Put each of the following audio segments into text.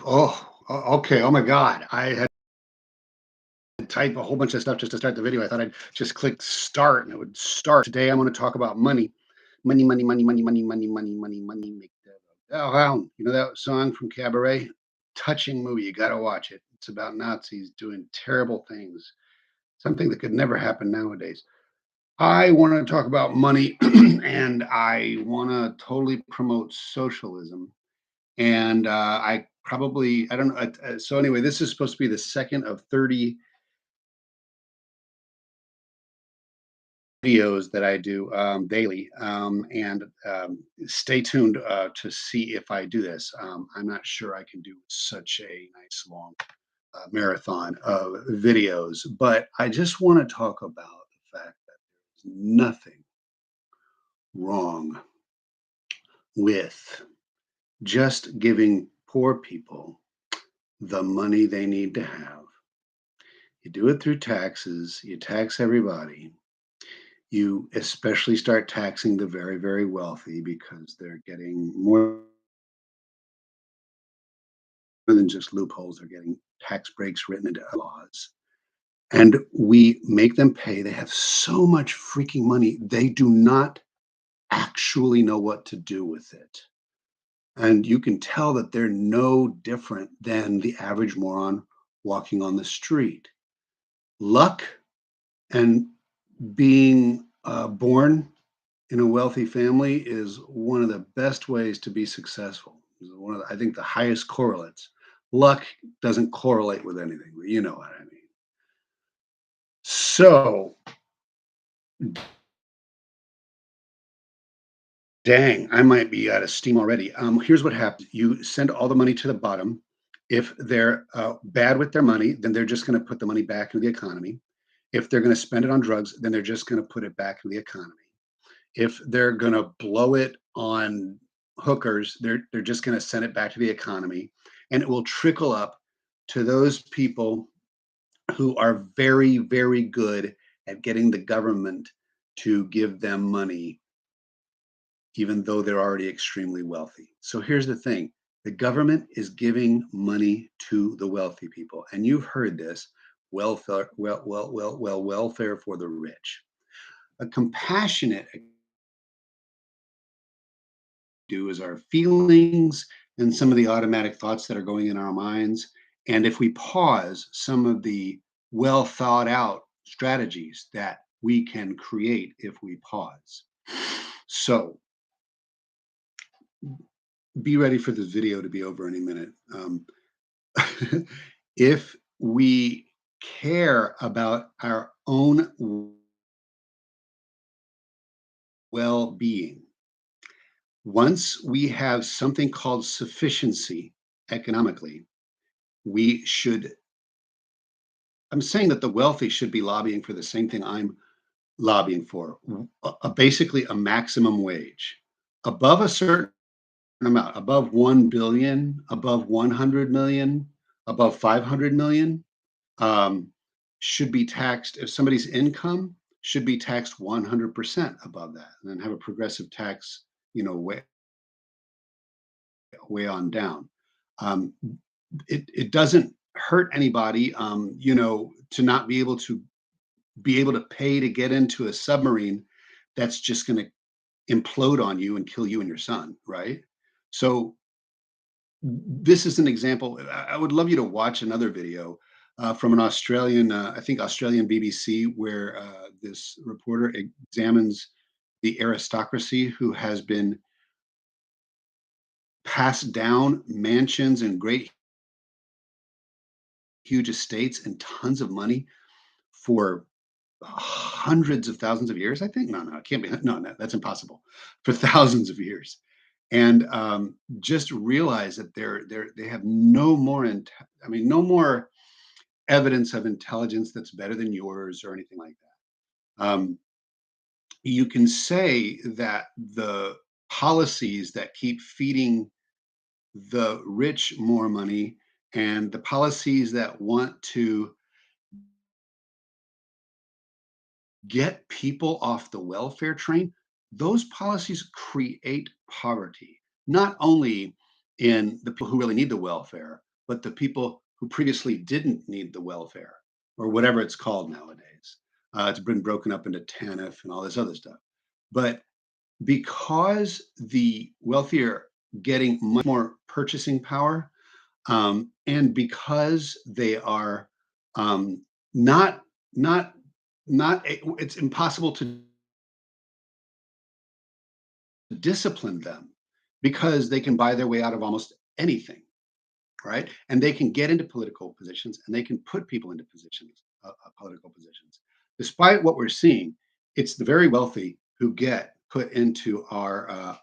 Okay. Oh my God. I had to type a whole bunch of stuff just to start the video. I thought I'd just click start and it would start. Today I'm going to talk about money. Money, money, money, money, money, money, money, money, money. Make that hound. You know that song from Cabaret? Touching movie. You got to watch it. It's about Nazis doing terrible things, something that could never happen nowadays. I want to talk about money and I want to totally promote socialism. And I don't know. So, anyway, this is supposed to be the second of 30 videos that I do daily. And stay tuned to see if I do this. I'm not sure I can do such a nice long marathon of videos, but I just want to talk about the fact that there's nothing wrong with just giving poor people the money they need to have. You do it through taxes, you tax everybody. You especially start taxing the very, very wealthy because they're getting more than just loopholes. They're getting tax breaks written into laws. And we make them pay. They have so much freaking money, they do not actually know what to do with it. And you can tell that they're no different than the average moron walking on the street. Luck and being born in a wealthy family is one of the best ways to be successful. It's one of the, I think the highest correlates. Luck doesn't correlate with anything, but you know what I mean. So, dang, I might be out of steam already. Here's what happens: you send all the money to the bottom. If they're bad with their money, then they're just going to put the money back into the economy. If they're going to spend it on drugs, then they're just going to put it back into the economy. If they're going to blow it on hookers, they're just going to send it back to the economy, and it will trickle up to those people who are very, very good at getting the government to give them money, even though they're already extremely wealthy. So here's the thing: the government is giving money to the wealthy people, and you've heard this: welfare for the rich. A compassionate do is our feelings and some of the automatic thoughts that are going in our minds. And if we pause some of the well thought out strategies that we can create if we pause. So be ready for this video to be over any minute. If we care about our own well being, once we have something called sufficiency economically, we should I'm saying that the wealthy should be lobbying for the same thing I'm lobbying for, basically a maximum wage. Above a certain amount, above 1 billion, above 100 million, above 500 million, um, should be taxed. If somebody's income should be taxed 100% above that, and then have a progressive tax, way on down. Um, it doesn't hurt anybody, to not be able to pay to get into a submarine that's just going to implode on you and kill you and your son, right? So this is an example. I would love you to watch another video from an Australian, I think Australian BBC, where this reporter examines the aristocracy who has been passed down mansions and great huge estates and tons of money for hundreds of thousands of years. I think no, it can't be. No, that's impossible. For thousands of years, and just realize that they have no more. No more evidence of intelligence that's better than yours or anything like that. You can say that the policies that keep feeding the rich more money and the policies that want to get people off the welfare train, those policies create poverty, not only in the people who really need the welfare, but the people who previously didn't need the welfare or whatever it's called nowadays. It's been broken up into TANF and all this other stuff. But because the wealthier getting much more purchasing power, and because they are um, not not it's impossible to discipline them because they can buy their way out of almost anything, right? And they can get into political positions and they can put people into positions, political positions. Despite what we're seeing, it's the very wealthy who get put into our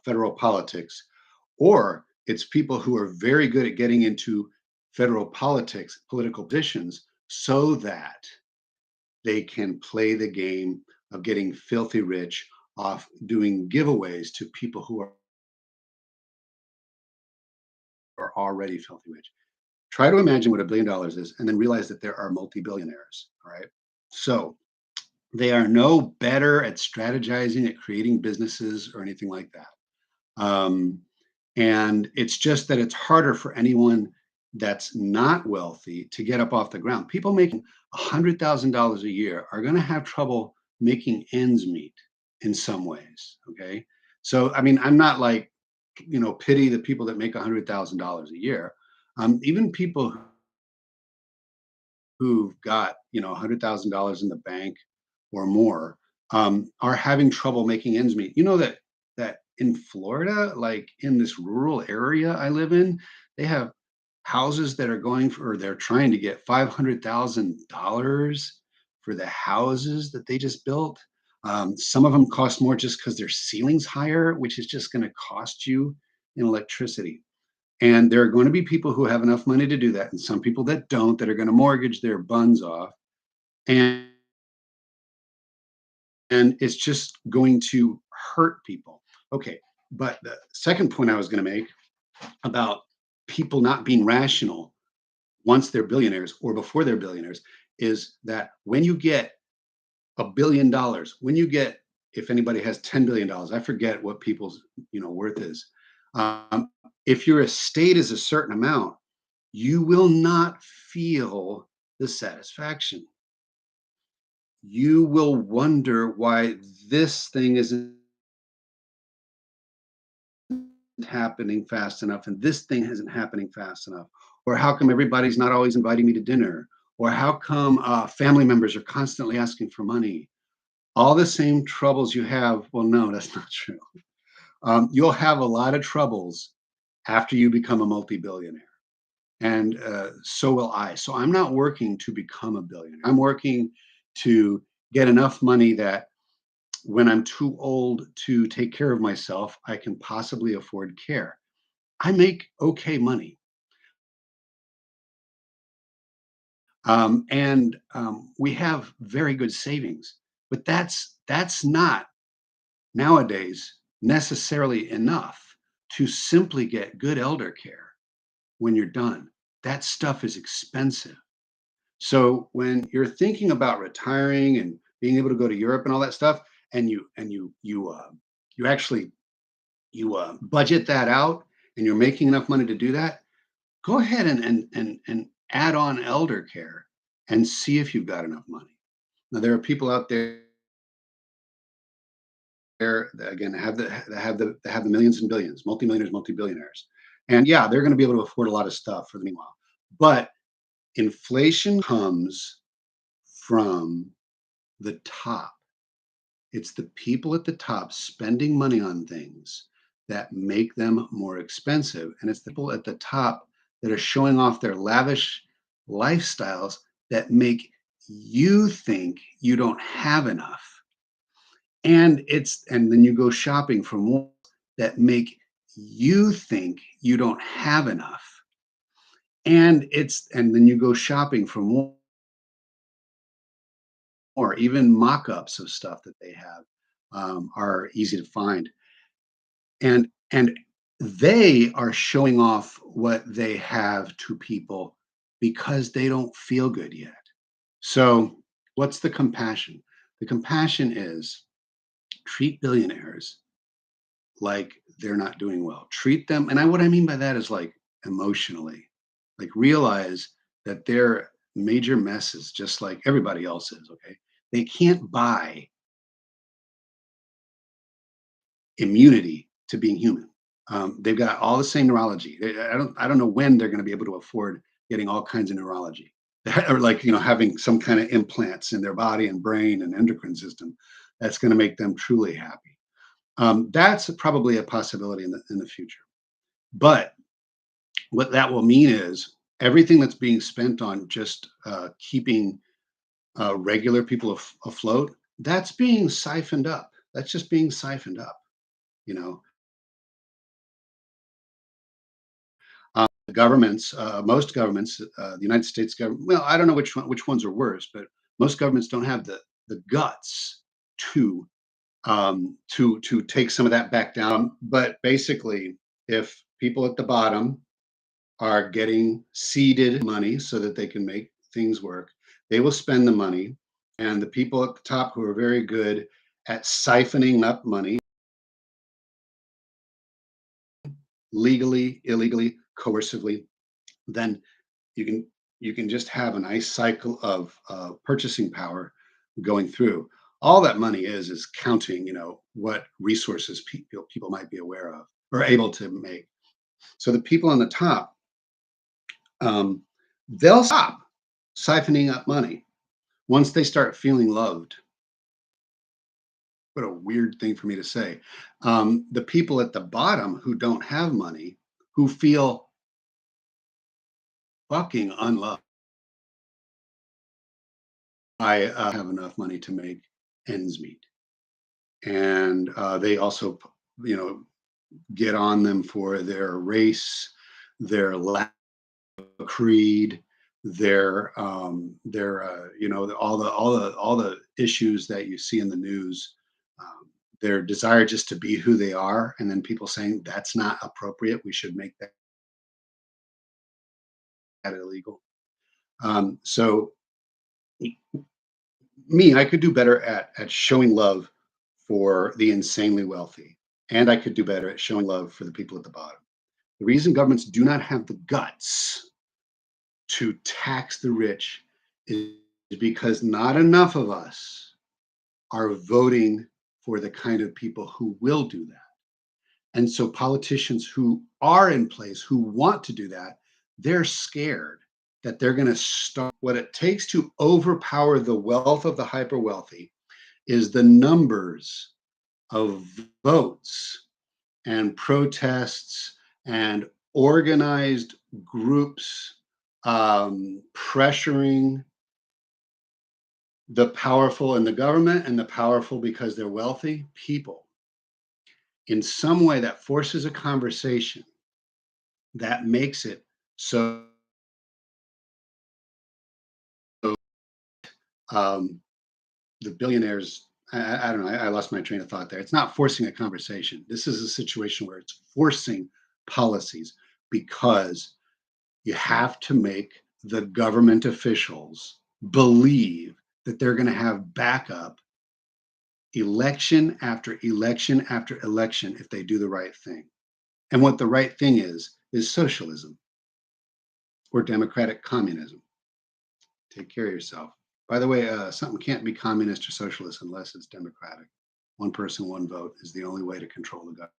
federal politics, or it's people who are very good at getting into federal politics, political positions, so that they can play the game of getting filthy rich off doing giveaways to people who are already filthy rich. Try to imagine what $1 billion is and then realize that there are multi-billionaires. All right. So they are no better at strategizing, at creating businesses or anything like that. And it's just that it's harder for anyone that's not wealthy to get up off the ground. People making $100,000 a year are going to have trouble making ends meet in some ways. Okay. So, I mean, I'm not like, pity the people that make $100,000 a year. Even people who've got, $100,000 in the bank or more, are having trouble making ends meet. You know that in Florida, like in this rural area I live in, they have houses that are going for, or they're trying to get $500,000 for the houses that they just built. Some of them cost more just because their ceilings higher, which is just going to cost you in electricity. And there are going to be people who have enough money to do that, and some people that don't, that are going to mortgage their buns off. And it's just going to hurt people. Okay, but the second point I was going to make about people not being rational once they're billionaires or before they're billionaires is that when you get $1 billion, when you get, if anybody has $10 billion, I forget what people's worth is. Um, if your estate is a certain amount, you will not feel the satisfaction. You will wonder why this thing isn't happening fast enough and this thing isn't happening fast enough, or how come everybody's not always inviting me to dinner, or how come family members are constantly asking for money. All the same troubles you have. Well, no, that's not true. You'll have a lot of troubles after you become a multi-billionaire, and so will I. So I'm not working to become a billionaire. I'm working to get enough money that when I'm too old to take care of myself, I can possibly afford care. I make okay money. And we have very good savings, but that's not nowadays necessarily enough to simply get good elder care when you're done. That stuff is expensive. So when you're thinking about retiring and being able to go to Europe and all that stuff, and you actually budget that out, and you're making enough money to do that, go ahead and add on elder care and see if you've got enough money. Now there are people out there that, again, have the millions and billions, multimillionaires, multi-billionaires, and yeah, they're going to be able to afford a lot of stuff for the meanwhile. But inflation comes from the top. It's the people at the top spending money on things that make them more expensive. And it's the people at the top that are showing off their lavish lifestyles that make you think you don't have enough. And then you go shopping for more that make you think you don't have enough. And then you go shopping for more, even mock-ups of stuff that they have are easy to find. And they are showing off what they have to people because they don't feel good yet. So what's the compassion? The compassion is treat billionaires like they're not doing well. Treat them, and what I mean by that is like emotionally. Like realize that they're major messes, just like everybody else is. Okay, they can't buy immunity to being human. They've got all the same neurology. I don't know when they're going to be able to afford getting all kinds of neurology, or like having some kind of implants in their body and brain and endocrine system that's going to make them truly happy. That's probably a possibility in the future. But what that will mean is everything that's being spent on just keeping regular people afloat, that's being siphoned up. That's just being siphoned up. You know, governments, most governments, the United States government. Well, I don't know which ones are worse, but most governments don't have the guts to to take some of that back down. But basically, if people at the bottom are getting seeded money so that they can make things work, they will spend the money, and the people at the top who are very good at siphoning up money legally, illegally, coercively, then you can you can just have a nice cycle of purchasing power going through. All that money is counting, what resources people might be aware of or able to make. So the people on the top, um, they'll stop siphoning up money once they start feeling loved. What a weird thing for me to say. The people at the bottom who don't have money, who feel fucking unloved. I have enough money to make ends meet. And they also, you know, get on them for their race, their creed, all the issues that you see in the news, their desire just to be who they are, and then people saying that's not appropriate. We should make that illegal. So me, I could do better at showing love for the insanely wealthy, and I could do better at showing love for the people at the bottom. The reason governments do not have the guts to tax the rich is because not enough of us are voting for the kind of people who will do that. And so politicians who are in place who want to do that, they're scared that they're going to start. What it takes to overpower the wealth of the hyper wealthy is the numbers of votes and protests and organized groups pressuring the powerful in the government and the powerful because they're wealthy people in some way that forces a conversation that makes it so um, the billionaires. I don't know. I lost my train of thought there. It's not forcing a conversation. This is a situation where it's forcing policies because you have to make the government officials believe that they're going to have backup election after election after election if they do the right thing. And what the right thing is socialism or democratic communism. Take care of yourself. By the way, something can't be communist or socialist unless it's democratic. One person, one vote is the only way to control the government.